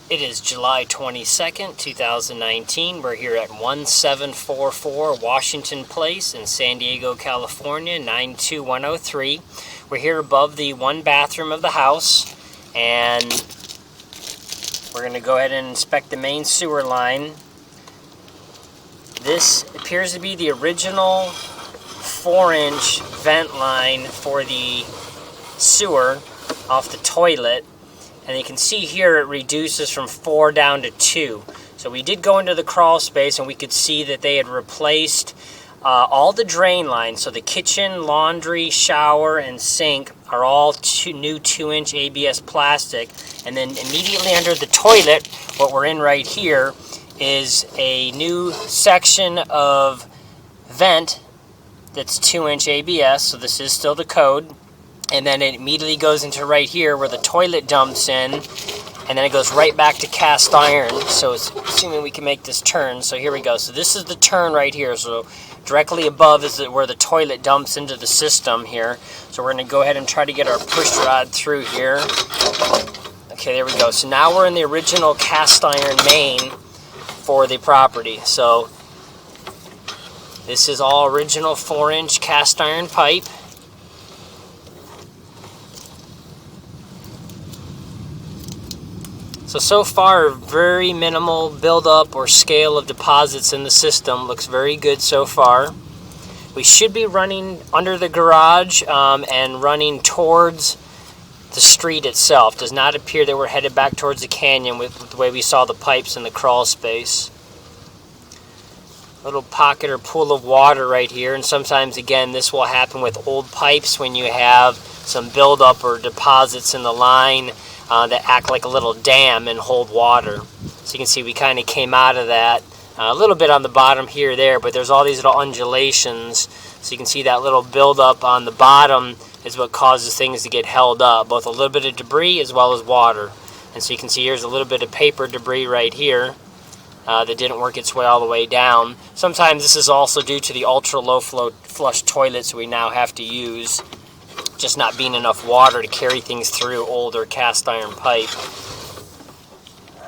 It is July 22nd, 2019. We're here at 1744 Washington Place in San Diego, California, 92103. We're here above the one bathroom of the house, and we're going to go ahead and inspect the main sewer line. This appears to be the original 4-inch vent line for the sewer off the toilet. And you can see here it reduces from 4 down to 2. So we did go into the crawl space and we could see that they had replaced all the drain lines. So the kitchen, laundry, shower, and sink are all new 2-inch ABS plastic. And then immediately under the toilet, what we're in right here, is a new section of vent that's 2-inch ABS. So this is still the code. And then it immediately goes into right here where the toilet dumps in, and then it goes right back to cast iron. So it's assuming we can make this turn. So here we go. So this is the turn right here. So directly above is where the toilet dumps into the system here. So we're going to go ahead and try to get our push rod through here. Okay, there we go. So now we're in the original cast iron main for the property. So this is all original 4-inch cast iron pipe. So far, very minimal buildup or scale of deposits in the system. Looks very good so far. We should be running under the garage and running towards the street itself. Does not appear that we're headed back towards the canyon with the way we saw the pipes in the crawl space. Little pocket or pool of water right here, and sometimes again this will happen with old pipes when you have some buildup or deposits in the line that act like a little dam and hold water. So you can see we kind of came out of that a little bit on the bottom here there, but there's all these little undulations. So you can see that little buildup on the bottom is what causes things to get held up, both a little bit of debris as well as water. And so you can see here's a little bit of paper debris right here that didn't work its way all the way down. Sometimes this is also due to the ultra low flow flush toilets we now have to use. Just not being enough water to carry things through older cast iron pipe.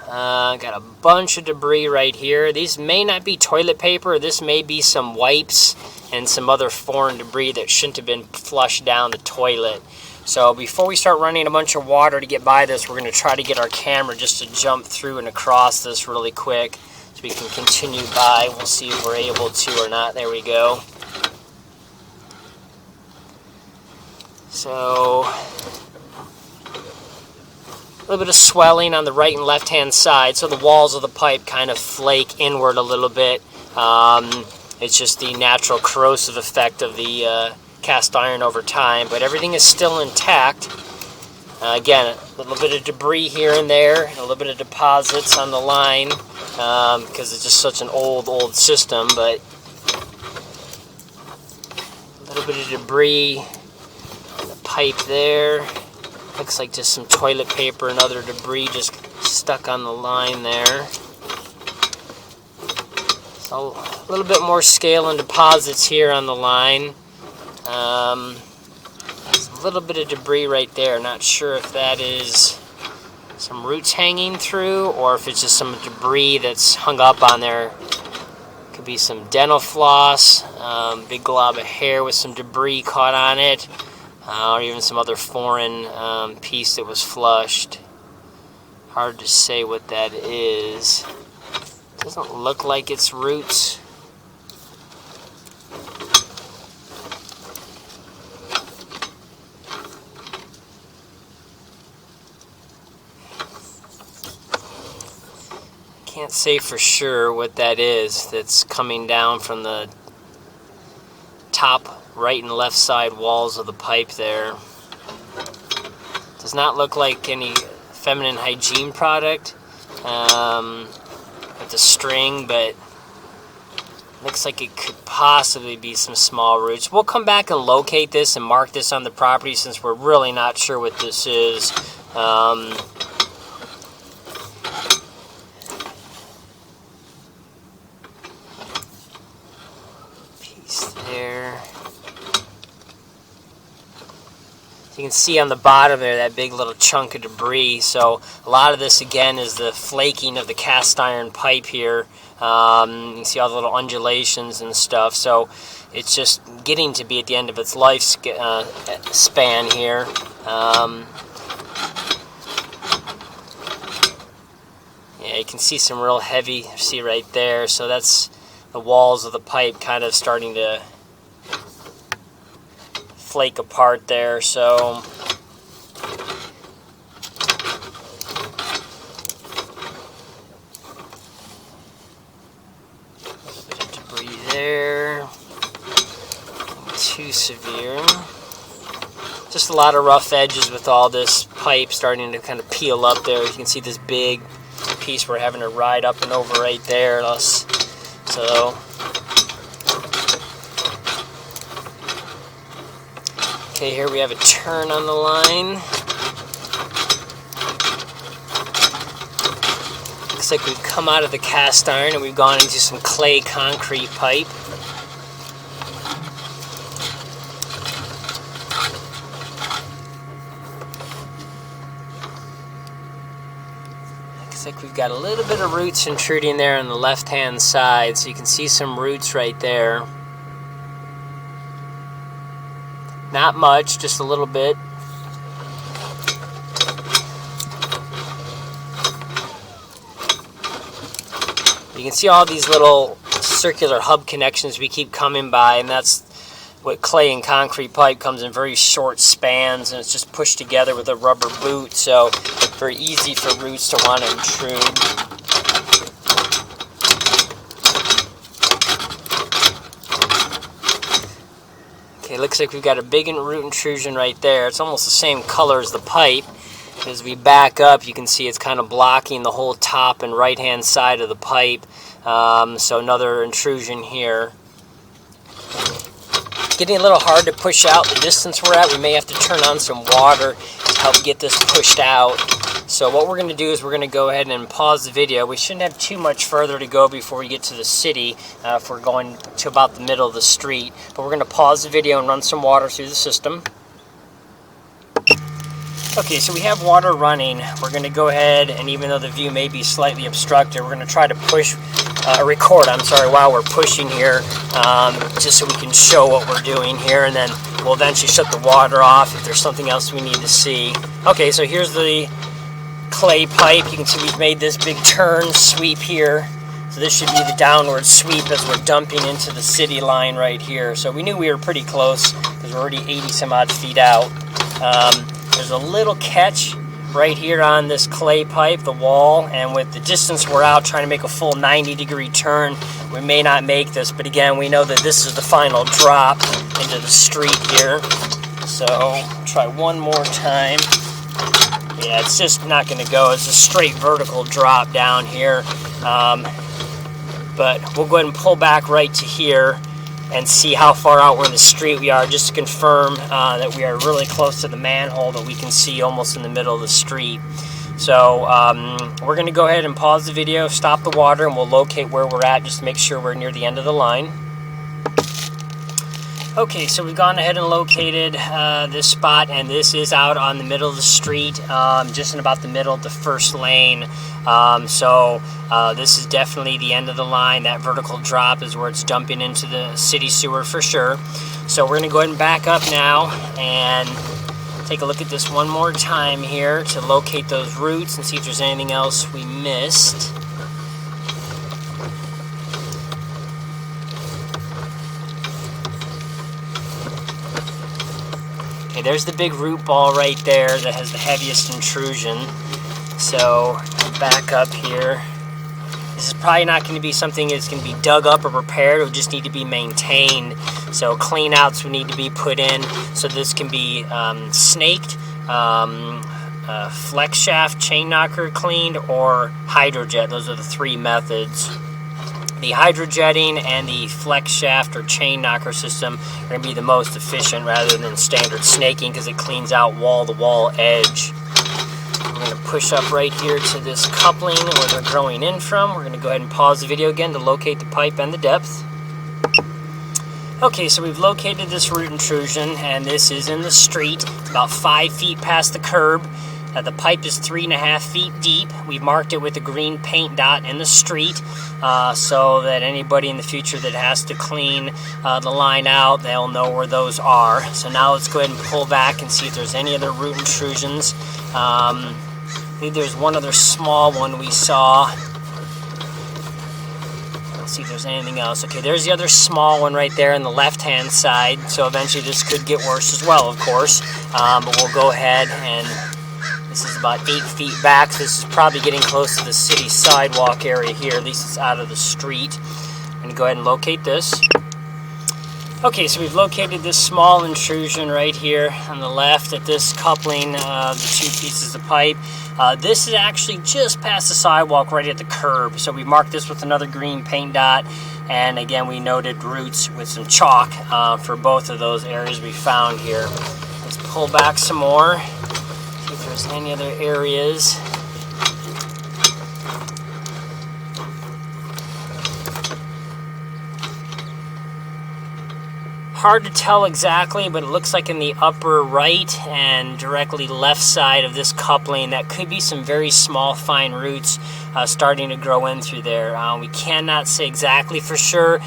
Got a bunch of debris right here. These may not be toilet paper. This may be some wipes and some other foreign debris that shouldn't have been flushed down the toilet. So before we start running a bunch of water to get by this, we're going to try to get our camera just to jump through and across this really quick so we can continue by. We'll see if we're able to or not. There we go. So, a little bit of swelling on the right and left hand side, so the walls of the pipe kind of flake inward a little bit. It's just the natural corrosive effect of the cast iron over time, but everything is still intact. Again, a little bit of debris here and there, a little bit of deposits on the line, because it's just such an old system, but a little bit of debris. Pipe there. Looks like just some toilet paper and other debris just stuck on the line there. So a little bit more scale and deposits here on the line. There's a little bit of debris right there. Not sure if that is some roots hanging through or if it's just some debris that's hung up on there. Could be some dental floss, big glob of hair with some debris caught on it. Or even some other foreign piece that was flushed. Hard to say what that is. Doesn't look like it's roots. Can't say for sure what that is that's coming down from the top right and left side walls of the pipe there. Does not look like any feminine hygiene product with the string, but looks like it could possibly be some small roots. We'll come back and locate this and mark this on the property since we're really not sure what this is. Piece there. You can see on the bottom there that big little chunk of debris. So a lot of this again is the flaking of the cast iron pipe here. You can see all the little undulations and stuff. So it's just getting to be at the end of its life span here. Yeah, you can see some real heavy, see right there. So that's the walls of the pipe kind of starting to flake apart there. So a bit of debris there. Too severe. Just a lot of rough edges with all this pipe starting to kind of peel up there. You can see this big piece we're having to ride up and over right there. So okay, here we have a turn on the line. Looks like we've come out of the cast iron and we've gone into some clay concrete pipe. Looks like we've got a little bit of roots intruding there on the left-hand side, so you can see some roots right there. Not much, just a little bit. You can see all these little circular hub connections we keep coming by, and that's what clay and concrete pipe comes in very short spans, and it's just pushed together with a rubber boot, so very easy for roots to want to intrude. Okay, looks like we've got a big root intrusion right there. It's almost the same color as the pipe. As we back up, you can see it's kind of blocking the whole top and right-hand side of the pipe. So another intrusion here. It's getting a little hard to push out the distance we're at. We may have to turn on some water to help get this pushed out. So what we're going to do is we're going to go ahead and pause the video. We shouldn't have too much further to go before we get to the city if we're going to about the middle of the street. But we're going to pause the video and run some water through the system. Okay, so we have water running. We're going to go ahead, and even though the view may be slightly obstructed, we're going to try to record while we're pushing here, just so we can show what we're doing here, and then we'll eventually shut the water off if there's something else we need to see. Okay, so here's the clay pipe. You can see we've made this big turn sweep here. So this should be the downward sweep as we're dumping into the city line right here. So we knew we were pretty close because we're already 80 some odd feet out. There's a little catch right here on this clay pipe, the wall, and with the distance we're out trying to make a full 90-degree turn, we may not make this, but again, we know that this is the final drop into the street here. So try one more time. Yeah, it's just not going to go. It's a straight vertical drop down here. But we'll go ahead and pull back right to here and see how far out we're in the street we are, just to confirm that we are really close to the manhole that we can see almost in the middle of the street. So we're going to go ahead and pause the video, stop the water, and we'll locate where we're at just to make sure we're near the end of the line. Okay, so we've gone ahead and located this spot, and this is out on the middle of the street, just in about the middle of the first lane. So this is definitely the end of the line. That vertical drop is where it's dumping into the city sewer for sure. So we're going to go ahead and back up now and take a look at this one more time here to locate those roots and see if there's anything else we missed. Okay, there's the big root ball right there that has the heaviest intrusion. So back up here. This is probably not going to be something that's going to be dug up or repaired. It will just need to be maintained. So clean outs will need to be put in. So this can be snaked, flex shaft, chain knocker cleaned, or hydrojet. Those are the three methods. The hydrojetting and the flex shaft or chain knocker system are going to be the most efficient rather than standard snaking because it cleans out wall-to-wall edge. We're going to push up right here to this coupling where they're growing in from. We're going to go ahead and pause the video again to locate the pipe and the depth. Okay, so we've located this root intrusion, and this is in the street, about 5 feet past the curb. The pipe is 3.5 feet deep. We've marked it with a green paint dot in the street so that anybody in the future that has to clean the line out, they'll know where those are. So now let's go ahead and pull back and see if there's any other root intrusions. I think there's one other small one we saw. Let's see if there's anything else. Okay, there's the other small one right there on the left-hand side. So eventually this could get worse as well, of course. But we'll go ahead and this is about 8 feet back. So this is probably getting close to the city sidewalk area here. At least it's out of the street. I'm going to go ahead and locate this. Okay, so we've located this small intrusion right here on the left at this coupling, the 2 pieces of pipe. This is actually just past the sidewalk right at the curb. So we marked this with another green paint dot. And again, we noted roots with some chalk for both of those areas we found here. Let's pull back some more. See if there's any other areas. Hard to tell exactly, but it looks like in the upper right and directly left side of this coupling, that could be some very small, fine roots starting to grow in through there. We cannot say exactly for sure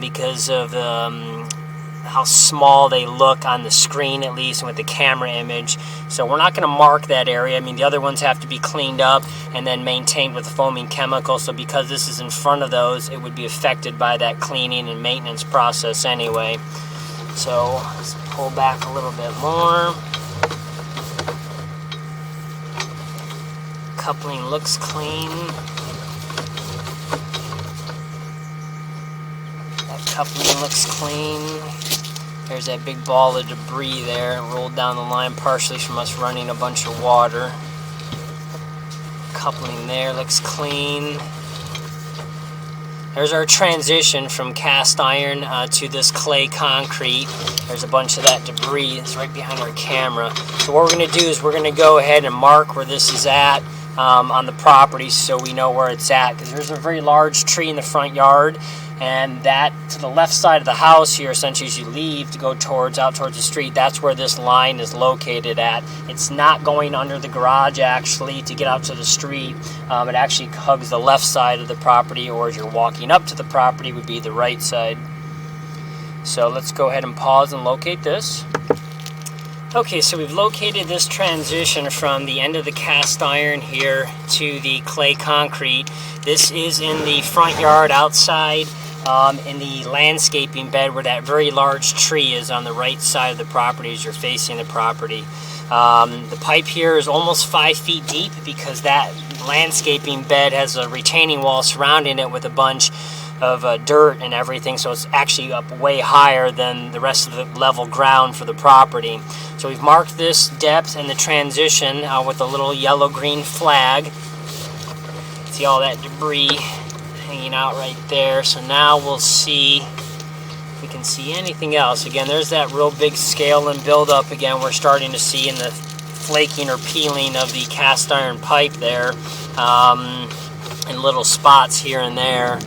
because of how small they look on the screen, at least, and with the camera image. So we're not going to mark that area. I mean, the other ones have to be cleaned up and then maintained with foaming chemical. So because this is in front of those, it would be affected by that cleaning and maintenance process anyway. So let's pull back a little bit more. Coupling looks clean. That coupling looks clean. There's that big ball of debris there. It rolled down the line partially from us running a bunch of water. Coupling there looks clean. There's our transition from cast iron to this clay concrete. There's a bunch of that debris. It's right behind our camera. So what we're going to do is we're going to go ahead and mark where this is at on the property so we know where it's at. Because there's a very large tree in the front yard. And that to the left side of the house here, essentially as you leave to go out towards the street, that's where this line is located at. It's not going under the garage actually to get out to the street. It actually hugs the left side of the property, or as you're walking up to the property would be the right side. So let's go ahead and pause and locate this. Okay, so we've located this transition from the end of the cast iron here to the clay concrete. This is in the front yard outside. In the landscaping bed where that very large tree is on the right side of the property as you're facing the property. The pipe here is almost 5 feet deep because that landscaping bed has a retaining wall surrounding it with a bunch of dirt and everything, so it's actually up way higher than the rest of the level ground for the property. So we've marked this depth and the transition with a little yellow-green flag. See all that debris hanging out right there. So now we'll see if we can see anything else. Again, there's that real big scale and buildup again we're starting to see in the flaking or peeling of the cast iron pipe there, in little spots here and there.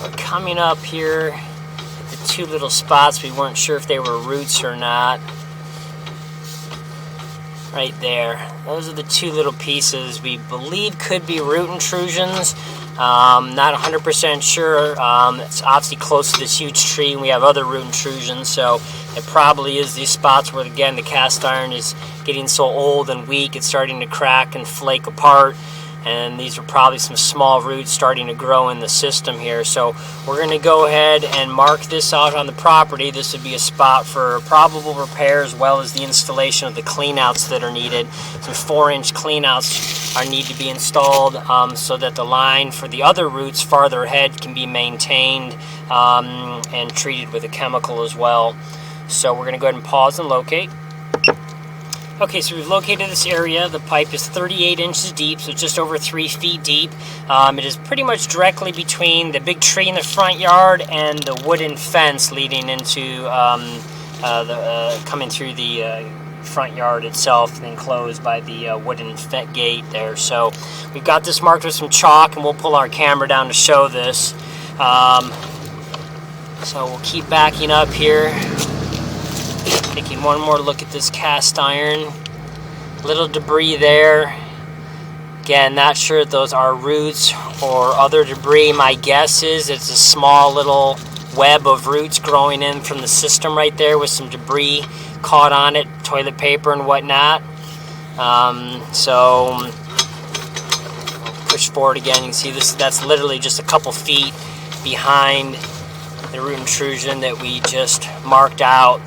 We're coming up here at the 2 little spots. We weren't sure if they were roots or not. Right there. Those are the 2 little pieces we believe could be root intrusions. Not 100% sure. It's obviously close to this huge tree, and we have other root intrusions, so it probably is these spots where, again, the cast iron is getting so old and weak, it's starting to crack and flake apart. And these are probably some small roots starting to grow in the system here. So we're going to go ahead and mark this out on the property. This would be a spot for probable repair as well as the installation of the cleanouts that are needed. Some 4-inch cleanouts need to be installed so that the line for the other roots farther ahead can be maintained and treated with a chemical as well. So we're going to go ahead and pause and locate. Okay, so we've located this area. The pipe is 38 inches deep, so just over 3 feet deep. It is pretty much directly between the big tree in the front yard and the wooden fence leading into coming through the front yard itself, and then closed by the wooden gate there. So we've got this marked with some chalk, and we'll pull our camera down to show this. So we'll keep backing up here, taking one more look at this cast iron. Little debris there. Again, not sure if those are roots or other debris. My guess is it's a small little web of roots growing in from the system right there with some debris caught on it, toilet paper and whatnot. So push forward again. You can see this. That's literally just a couple feet behind the root intrusion that we just marked out.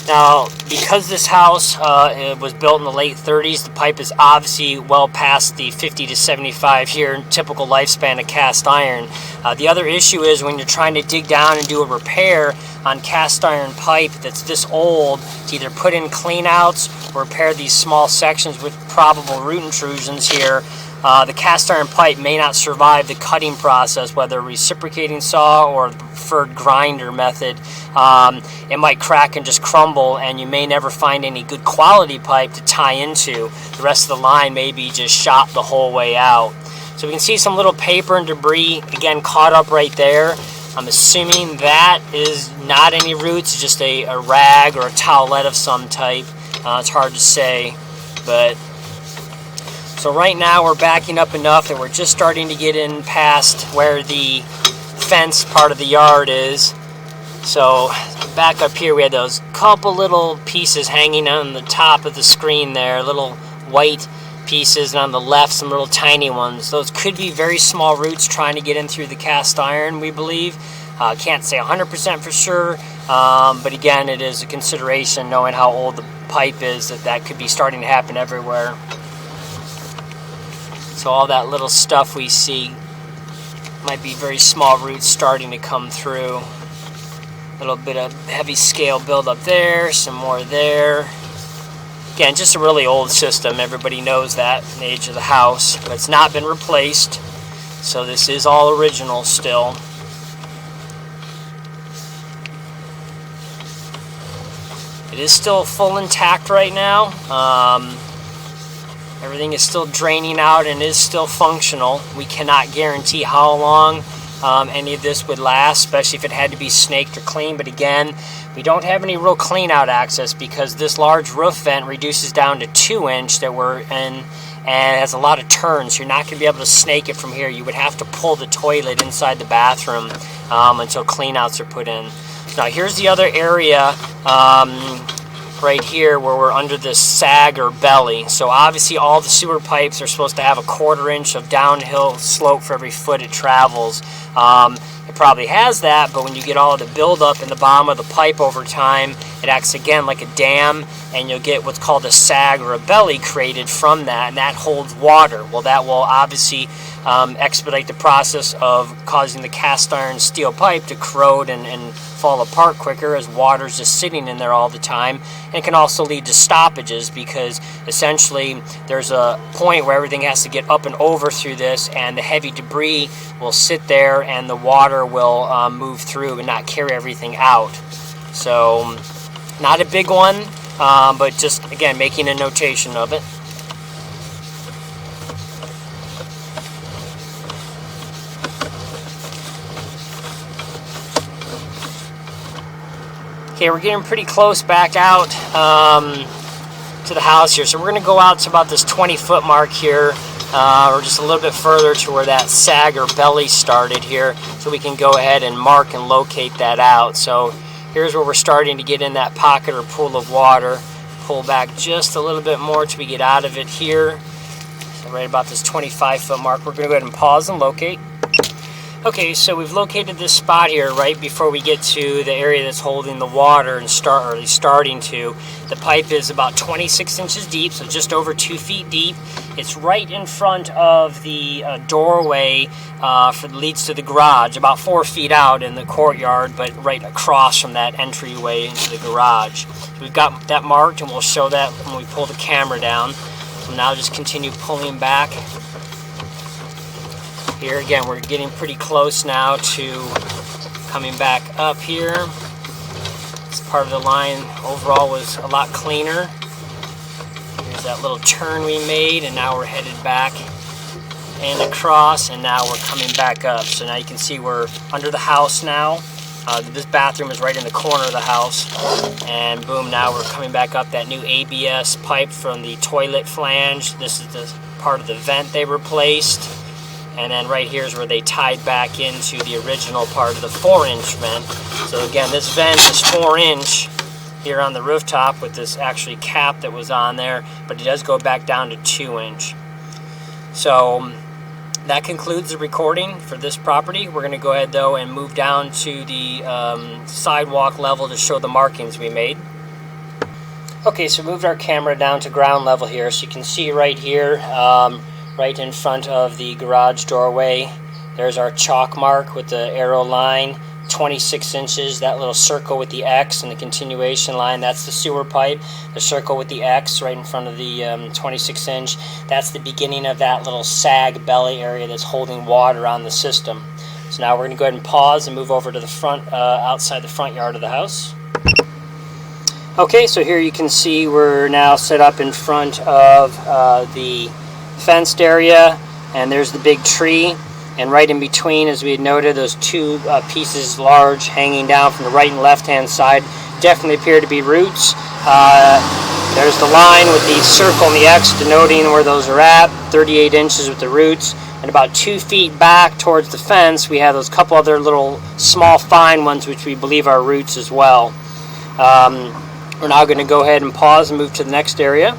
Now, because this house it was built in the late 30s, the pipe is obviously well past the 50 to 75 year typical lifespan of cast iron. The other issue is when you're trying to dig down and do a repair on cast iron pipe that's this old, to either put in cleanouts or repair these small sections with probable root intrusions here, the cast iron pipe may not survive the cutting process, whether a reciprocating saw or the preferred grinder method. It might crack and just crumble, and you may never find any good quality pipe to tie into. The rest of the line may be just shot the whole way out. So we can see some little paper and debris, again, caught up right there. I'm assuming that is not any roots, just a rag or a towelette of some type. It's hard to say, but so right now we're backing up enough that we're just starting to get in past where the fence part of the yard is. So back up here we had those couple little pieces hanging on the top of the screen there, little white pieces, and on the left some little tiny ones. Those could be very small roots trying to get in through the cast iron, we believe. Can't say 100% for sure, but again, it is a consideration knowing how old the pipe is, that could be starting to happen everywhere. So all that little stuff we see might be very small roots starting to come through. A little bit of heavy scale buildup there, some more there. Again, just a really old system. Everybody knows that, the age of the house. But it's not been replaced, so this is all original still. It is still full intact right now. Everything is still draining out and is still functional. We cannot guarantee how long any of this would last, especially if it had to be snaked or cleaned. But again, we don't have any real clean out access because this large roof vent reduces down to 2-inch that we're in, and has a lot of turns. You're not going to be able to snake it from here. You would have to pull the toilet inside the bathroom until clean outs are put in. Now here's the other area right here where we're under this sag or belly. So obviously all the sewer pipes are supposed to have a 1/4 inch of downhill slope for every foot it travels. It probably has that, but when you get all of the buildup in the bottom of the pipe over time, it acts again like a dam, and you'll get what's called a sag or a belly created from that, and that holds water. Well, that will obviously expedite the process of causing the cast iron steel pipe to corrode and fall apart quicker, as water's just sitting in there all the time. And it can also lead to stoppages, because essentially there's a point where everything has to get up and over through this, and the heavy debris will sit there and the water will move through and not carry everything out. So not a big one, but just again making a notation of it. Okay, we're getting pretty close back out to the house here. So we're going to go out to about this 20-foot mark here, or just a little bit further to where that sag or belly started here, so we can go ahead and mark and locate that out. So here's where we're starting to get in that pocket or pool of water. Pull back just a little bit more till we get out of it here. So right about this 25-foot mark, we're going to go ahead and pause and locate. Okay, so we've located this spot here right before we get to the area that's holding the water and starting to. The pipe is about 26 inches deep, so just over 2 feet deep. It's right in front of the doorway that leads to the garage, about 4 feet out in the courtyard, but right across from that entryway into the garage. So we've got that marked, and we'll show that when we pull the camera down. So now just continue pulling back. Here again, we're getting pretty close now to coming back up here. This part of the line overall was a lot cleaner. Here's that little turn we made, and now we're headed back and across, and now we're coming back up. So now you can see we're under the house now. This bathroom is right in the corner of the house, and boom, now we're coming back up that new ABS pipe from the toilet flange. This is the part of the vent they replaced, and then right here is where they tied back into the original part of the 4-inch vent. So again, this vent is 4-inch here on the rooftop with this actually cap that was on there, but it does go back down to 2-inch. So that concludes the recording for this property. We're going to go ahead though and move down to the sidewalk level to show the markings we made. Okay, so we moved our camera down to ground level here, so you can see right here, right in front of the garage doorway, there's our chalk mark with the arrow line, 26 inches, that little circle with the X and the continuation line, that's the sewer pipe. The circle with the X right in front of the 26 inch, that's the beginning of that little sag belly area that's holding water on the system. So now we're going to go ahead and pause and move over to the front, outside the front yard of the house. Okay, so here you can see we're now set up in front of the fenced area, and there's the big tree. And right in between, as we had noted, those two pieces large hanging down from the right and left hand side definitely appear to be roots. There's the line with the circle and the X denoting where those are at, 38 inches with the roots. And about 2 feet back towards the fence, we have those couple other little small fine ones which we believe are roots as well. We're now going to go ahead and pause and move to the next area.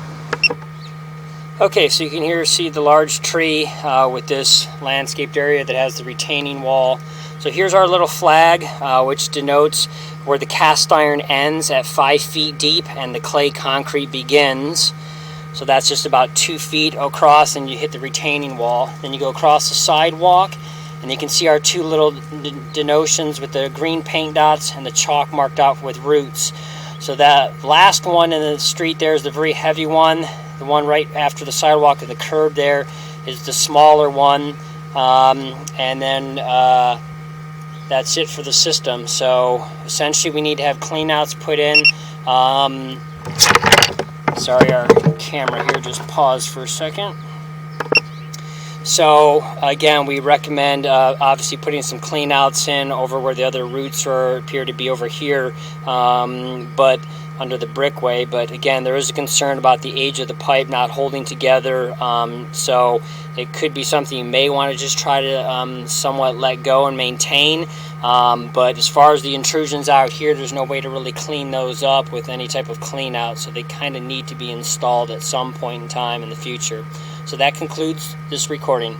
Okay, so you can here see the large tree with this landscaped area that has the retaining wall. So here's our little flag, which denotes where the cast iron ends at 5 feet deep and the clay concrete begins. So that's just about 2 feet across, and you hit the retaining wall. Then you go across the sidewalk, and you can see our two little denotions with the green paint dots and the chalk marked out with roots. So that last one in the street there is the very heavy one. The one right after the sidewalk and the curb there is the smaller one. And then that's it for the system. So essentially we need to have cleanouts put in. Sorry, our camera here just paused for a second. So again, we recommend obviously putting some cleanouts in over where the other roots appear to be over here, but under the brickway. But again, there is a concern about the age of the pipe not holding together, so it could be something you may want to just try to somewhat let go and maintain. But as far as the intrusions out here, there's no way to really clean those up with any type of clean out, so they kind of need to be installed at some point in time in the future. So that concludes this recording.